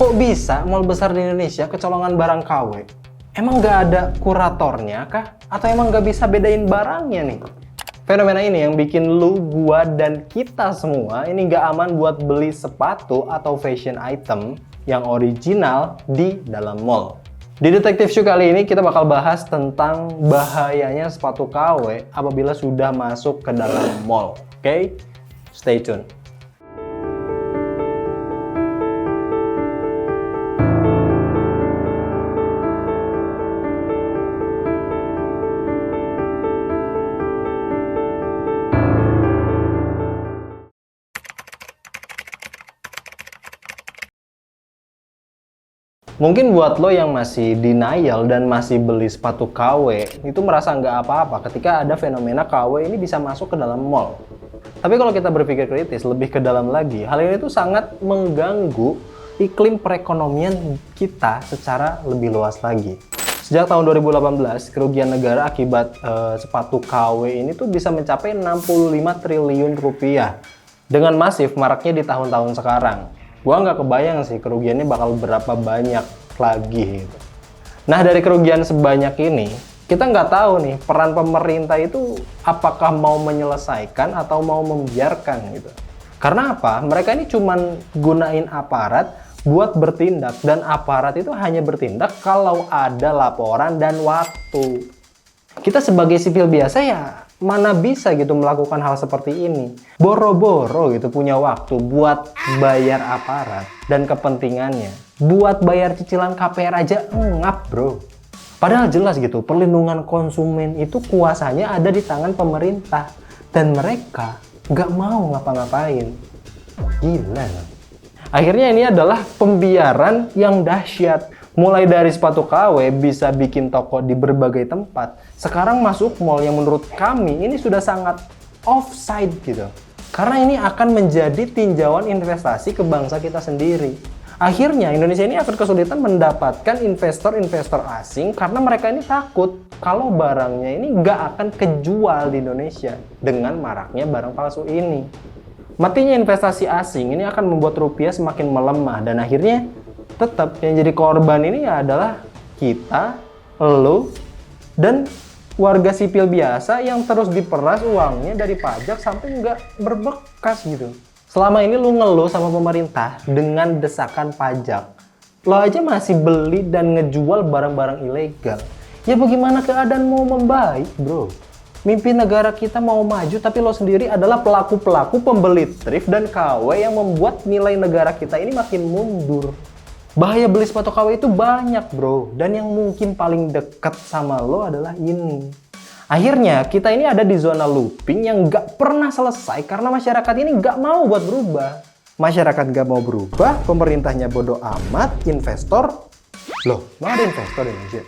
Kok bisa mall besar di Indonesia kecolongan barang KW? Emang nggak ada kuratornya kah? Atau emang nggak bisa bedain barangnya nih? Fenomena ini yang bikin lu, gua, dan kita semua ini nggak aman buat beli sepatu atau fashion item yang original di dalam mall. Di Detektif Shoe kali ini kita bakal bahas tentang bahayanya sepatu KW apabila sudah masuk ke dalam mall. Oke? Stay tune. Mungkin buat lo yang masih denial dan masih beli sepatu KW, itu merasa nggak apa-apa ketika ada fenomena KW ini bisa masuk ke dalam mall. Tapi kalau kita berpikir kritis, lebih ke dalam lagi, hal ini tuh sangat mengganggu iklim perekonomian kita secara lebih luas lagi. Sejak tahun 2018, kerugian negara akibat sepatu KW ini tuh bisa mencapai 65 triliun rupiah. Dengan masif maraknya di tahun-tahun sekarang. Gua nggak kebayang sih kerugiannya bakal berapa banyak lagi gitu. Nah, dari kerugian sebanyak ini, kita nggak tahu nih peran pemerintah itu apakah mau menyelesaikan atau mau membiarkan gitu. Karena apa? Mereka ini cuman gunain aparat buat bertindak, dan aparat itu hanya bertindak kalau ada laporan dan waktu. Kita sebagai sipil biasa ya mana bisa gitu melakukan hal seperti ini. Boro-boro gitu punya waktu buat bayar aparat dan kepentingannya. Buat bayar cicilan KPR aja ngap bro. Padahal jelas gitu perlindungan konsumen itu kuasanya ada di tangan pemerintah. Dan mereka nggak mau ngapa-ngapain. Gila. Akhirnya ini adalah pembiaran yang dahsyat. Mulai dari sepatu KW bisa bikin toko di berbagai tempat. Sekarang masuk mall yang menurut kami ini sudah sangat offside gitu. Karena ini akan menjadi tinjauan investasi ke bangsa kita sendiri. Akhirnya Indonesia ini akan kesulitan mendapatkan investor-investor asing karena mereka ini takut kalau barangnya ini nggak akan kejual di Indonesia dengan maraknya barang palsu ini. Matinya investasi asing ini akan membuat rupiah semakin melemah dan akhirnya tetap yang jadi korban ini adalah kita, lo, dan warga sipil biasa yang terus diperas uangnya dari pajak sampai nggak berbekas gitu. Selama ini lo ngeluh sama pemerintah dengan desakan pajak. Lo aja masih beli dan ngejual barang-barang ilegal. Ya bagaimana keadaan mau membaik bro? Mimpi negara kita mau maju tapi lo sendiri adalah pelaku-pelaku pembeli thrift dan KW yang membuat nilai negara kita ini makin mundur. Bahaya beli sepatu KW itu banyak bro, dan yang mungkin paling dekat sama lo adalah ini. Akhirnya kita ini ada di zona looping yang nggak pernah selesai karena masyarakat ini nggak mau buat berubah. Masyarakat nggak mau berubah, pemerintahnya bodoh amat, investor. Loh, mana ada investor di Indonesia?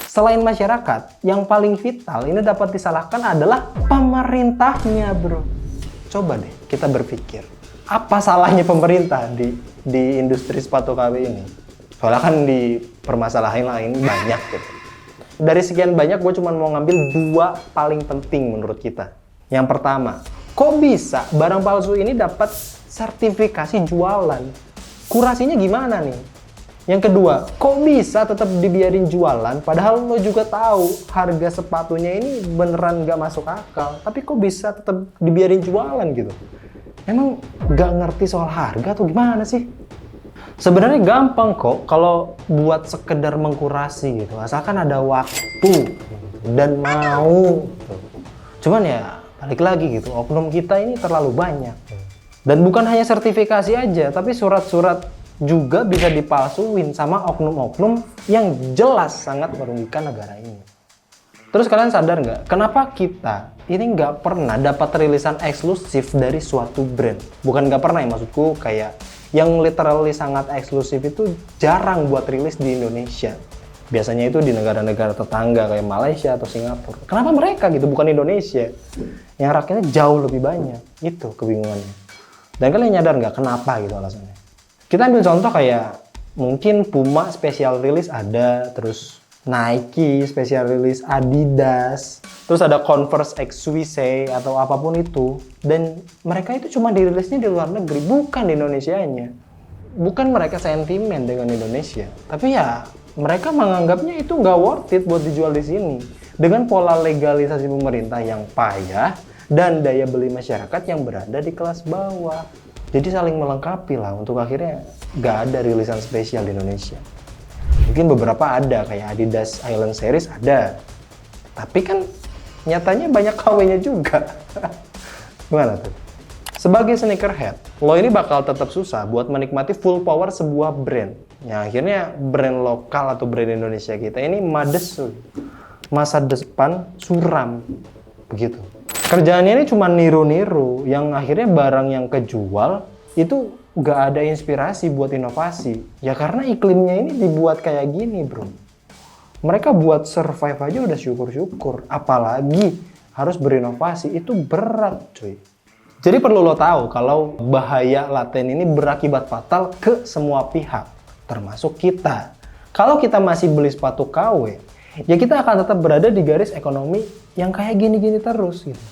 Selain masyarakat, yang paling vital ini dapat disalahkan adalah pemerintahnya bro. Coba deh kita berpikir. Apa salahnya pemerintah di industri sepatu KW ini? Soalnya kan di permasalahan lain banyak gitu. Dari sekian banyak gue cuma mau ngambil dua paling penting menurut kita. Yang pertama, kok bisa barang palsu ini dapat sertifikasi jualan? Kurasinya gimana nih? Yang kedua, kok bisa tetap dibiarin jualan padahal lo juga tahu harga sepatunya ini beneran gak masuk akal. Tapi kok bisa tetap dibiarin jualan gitu? Emang gak ngerti soal harga atau gimana sih? Sebenarnya gampang kok kalau buat sekedar mengkurasi gitu. Asalkan ada waktu dan mau. Cuman ya balik lagi gitu, oknum kita ini terlalu banyak. Dan bukan hanya sertifikasi aja, tapi surat-surat juga bisa dipalsuin sama oknum-oknum yang jelas sangat merugikan negara ini. Terus kalian sadar nggak, kenapa kita ini nggak pernah dapat rilisan eksklusif dari suatu brand? Bukan nggak pernah ya, maksudku kayak yang literally sangat eksklusif itu jarang buat rilis di Indonesia. Biasanya itu di negara-negara tetangga kayak Malaysia atau Singapura. Kenapa mereka gitu, bukan Indonesia? Yang rakyatnya jauh lebih banyak. Itu kebingungannya. Dan kalian nyadar nggak kenapa gitu alasannya? Kita ambil contoh kayak mungkin Puma special release ada, terus Nike special release, Adidas, terus ada Converse X Suisse atau apapun itu, dan mereka itu cuma dirilisnya di luar negeri, bukan di Indonesianya. bukan mereka sentimen dengan Indonesia, tapi ya mereka menganggapnya itu nggak worth it buat dijual di sini. Dengan pola legalisasi pemerintah yang payah dan daya beli masyarakat yang berada di kelas bawah. Jadi saling melengkapi lah untuk akhirnya nggak ada rilisan spesial di Indonesia. Mungkin beberapa ada, kayak Adidas Island Series ada. Tapi kan nyatanya banyak KW-nya juga. Gimana tuh? Sebagai sneakerhead, lo ini bakal tetap susah buat menikmati full power sebuah brand. Ya akhirnya brand lokal atau brand Indonesia kita ini mades, masa depan suram. Begitu. Kerjaannya ini cuma niru-niru, yang akhirnya barang yang kejual itu nggak ada inspirasi buat inovasi. Ya karena iklimnya ini dibuat kayak gini, bro. Mereka buat survive aja udah syukur-syukur. Apalagi harus berinovasi, itu berat, cuy. Jadi perlu lo tahu kalau bahaya laten ini berakibat fatal ke semua pihak, termasuk kita. Kalau kita masih beli sepatu KW, ya kita akan tetap berada di garis ekonomi yang kayak gini-gini terus gitu.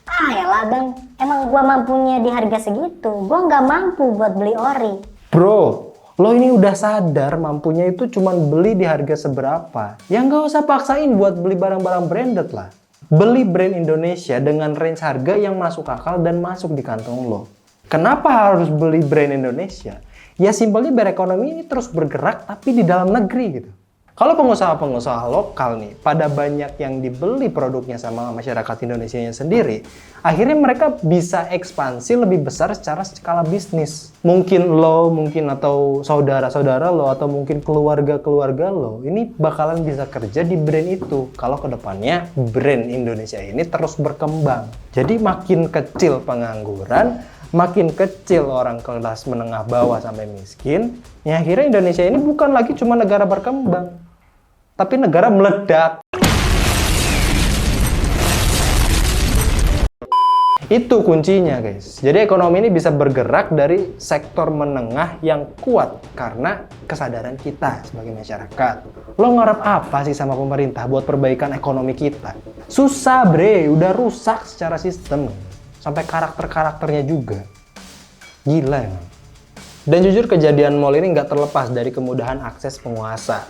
Ah yalah bang, emang gua mampunya di harga segitu, gua nggak mampu buat beli ori. Bro, lo ini udah sadar mampunya itu cuman beli di harga seberapa. Ya nggak usah paksain buat beli barang-barang branded lah. Beli brand Indonesia dengan range harga yang masuk akal dan masuk di kantong lo. Kenapa harus beli brand Indonesia? Ya simpelnya biar ekonomi ini terus bergerak tapi di dalam negeri gitu. Kalau pengusaha-pengusaha lokal nih, pada banyak yang dibeli produknya sama masyarakat Indonesianya sendiri, akhirnya mereka bisa ekspansi lebih besar secara skala bisnis. Mungkin lo, mungkin atau saudara-saudara lo, atau mungkin keluarga-keluarga lo, ini bakalan bisa kerja di brand itu. Kalau kedepannya brand Indonesia ini terus berkembang. Jadi makin kecil pengangguran, makin kecil orang kelas menengah bawah sampai miskin, ya akhirnya Indonesia ini bukan lagi cuma negara berkembang, tapi negara meledak. Itu kuncinya guys. Jadi ekonomi ini bisa bergerak dari sektor menengah yang kuat karena kesadaran kita sebagai masyarakat. Lo ngarep apa sih sama pemerintah buat perbaikan ekonomi kita? Susah bre, udah rusak secara sistem. Sampai karakter-karakternya juga. Gila emang. Dan jujur kejadian mall ini nggak terlepas dari kemudahan akses penguasa.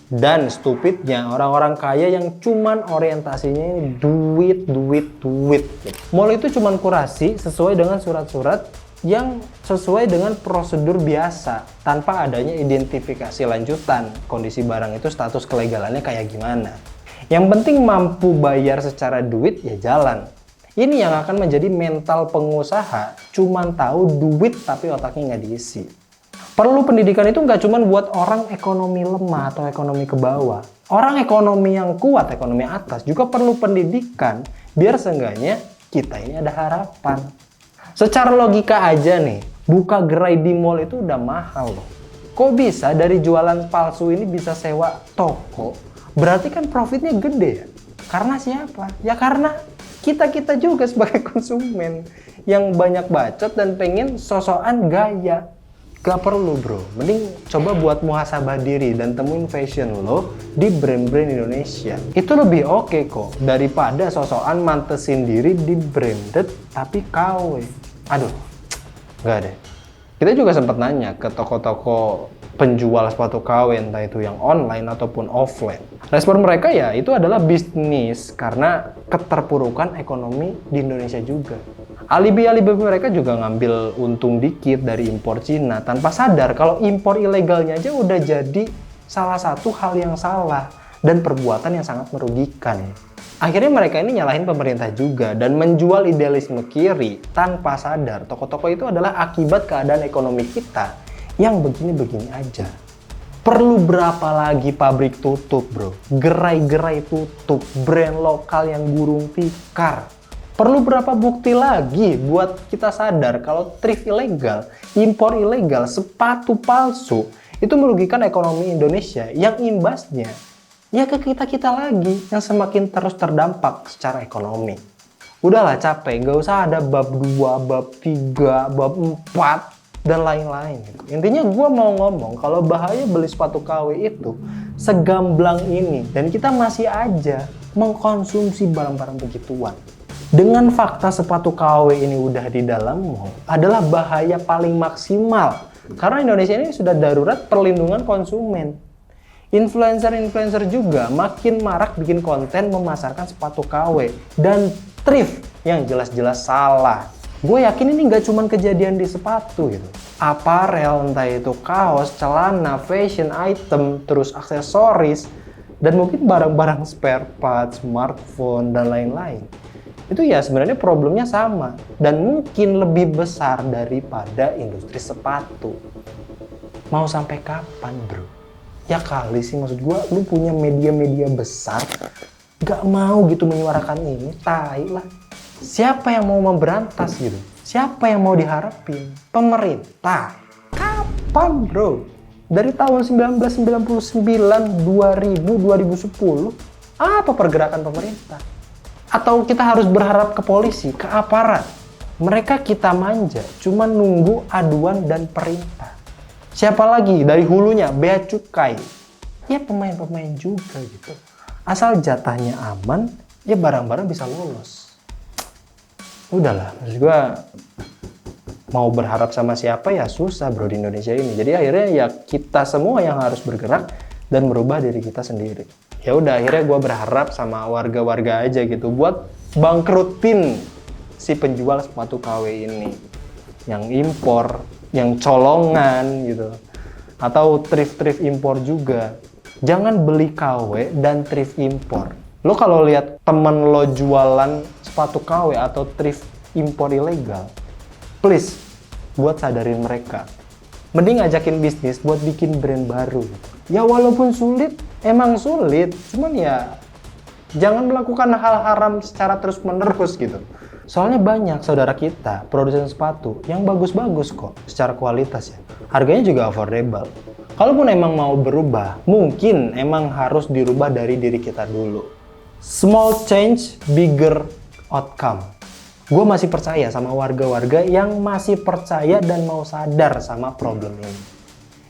Dan stupidnya orang-orang kaya yang cuman orientasinya ini duit. Mall itu cuman kurasi sesuai dengan surat-surat yang sesuai dengan prosedur biasa tanpa adanya identifikasi lanjutan. Kondisi barang itu status kelegalannya kayak gimana. Yang penting mampu bayar secara duit ya jalan. Ini yang akan menjadi mental pengusaha, cuman tahu duit tapi otaknya nggak diisi. Perlu pendidikan itu nggak cuman buat orang ekonomi lemah atau ekonomi ke bawah. Orang ekonomi yang kuat, ekonomi atas juga perlu pendidikan biar seenggaknya kita ini ada harapan. Secara logika aja nih, buka gerai di mall itu udah mahal loh. Kok bisa dari jualan palsu ini bisa sewa toko? Berarti kan profitnya gede ya? Karena siapa? Ya karena kita juga sebagai konsumen yang banyak bacot dan pengen sosokan gaya. Gak perlu bro, mending coba buat muhasabah diri dan temuin fashion lo di brand-brand Indonesia. Itu lebih oke kok daripada sosokan mantesin diri di branded tapi KW. Aduh, gak deh. Kita juga sempat nanya ke toko-toko penjual sepatu KW, entah itu yang online ataupun offline. Respon mereka ya itu adalah bisnis karena keterpurukan ekonomi di Indonesia juga. Alibi-alibi mereka juga ngambil untung dikit dari impor Cina tanpa sadar kalau impor ilegalnya aja udah jadi salah satu hal yang salah dan perbuatan yang sangat merugikan. Akhirnya mereka ini nyalahin pemerintah juga dan menjual idealisme kiri tanpa sadar toko-toko itu adalah akibat keadaan ekonomi kita yang begini-begini aja. Perlu berapa lagi pabrik tutup bro, gerai-gerai tutup, brand lokal yang gurung tikar. Perlu berapa bukti lagi buat kita sadar kalau thrift ilegal, impor ilegal, sepatu palsu itu merugikan ekonomi Indonesia yang imbasnya ya ke kita-kita lagi yang semakin terus terdampak secara ekonomi. Udahlah capek, nggak usah ada bab 2, bab 3, bab 4 dan lain-lain. Intinya gue mau ngomong kalau bahaya beli sepatu KW itu segamblang ini dan kita masih aja mengkonsumsi barang-barang begituan. Dengan fakta sepatu KW ini udah di dalam mall adalah bahaya paling maksimal Karena Indonesia ini sudah darurat perlindungan konsumen. Influencer-influencer juga makin marak bikin konten memasarkan sepatu KW dan thrift yang jelas-jelas salah. Gue yakin ini nggak cuma kejadian di sepatu gitu. Aparel, entah itu kaos, celana, fashion item, terus aksesoris, dan mungkin barang-barang spare part, smartphone, dan lain-lain. Itu ya sebenarnya problemnya sama dan mungkin lebih besar daripada industri sepatu. Mau sampai kapan, bro? Ya kali sih, maksud gue, lu punya media-media besar gak mau gitu menyuarakan ini, tai lah. Siapa yang mau memberantas gitu? Siapa yang mau diharapin? Pemerintah. Kapan, bro? Dari tahun 1999, 2000, 2010, apa pergerakan pemerintah? Atau kita harus berharap ke polisi, ke aparat? Mereka kita manja, cuma nunggu aduan dan perintah. Siapa lagi dari hulunya? Bea Cukai. Ya pemain-pemain juga gitu. Asal jatahnya aman, ya barang-barang bisa lolos. Udahlah, maksud gue mau berharap sama siapa ya susah bro di Indonesia ini. Jadi akhirnya ya kita semua yang harus bergerak dan merubah diri kita sendiri. Ya udah, akhirnya gue berharap sama warga-warga aja gitu buat bangkrutin si penjual sepatu KW ini. Yang impor, yang colongan gitu, atau thrift impor juga. Jangan beli KW dan thrift impor. Lo kalau lihat temen lo jualan sepatu KW atau thrift impor ilegal, please buat sadarin mereka. Mending ajakin bisnis buat bikin brand baru. Ya walaupun sulit, emang sulit, cuman ya jangan melakukan hal haram secara terus-menerus gitu. Soalnya banyak saudara kita, produsen sepatu, yang bagus-bagus kok secara kualitas ya. Harganya juga affordable. Kalaupun emang mau berubah, mungkin emang harus dirubah dari diri kita dulu. Small change, bigger outcome. Gue masih percaya sama warga-warga yang masih percaya dan mau sadar sama problem ini.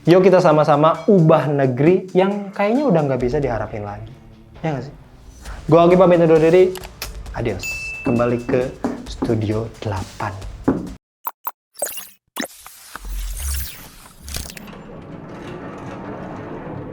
Yuk kita sama-sama ubah negeri yang kayaknya udah nggak bisa diharapin lagi. Ya nggak sih? Gue Ogi pamit undur diri. Adios. Kembali ke Studio 8.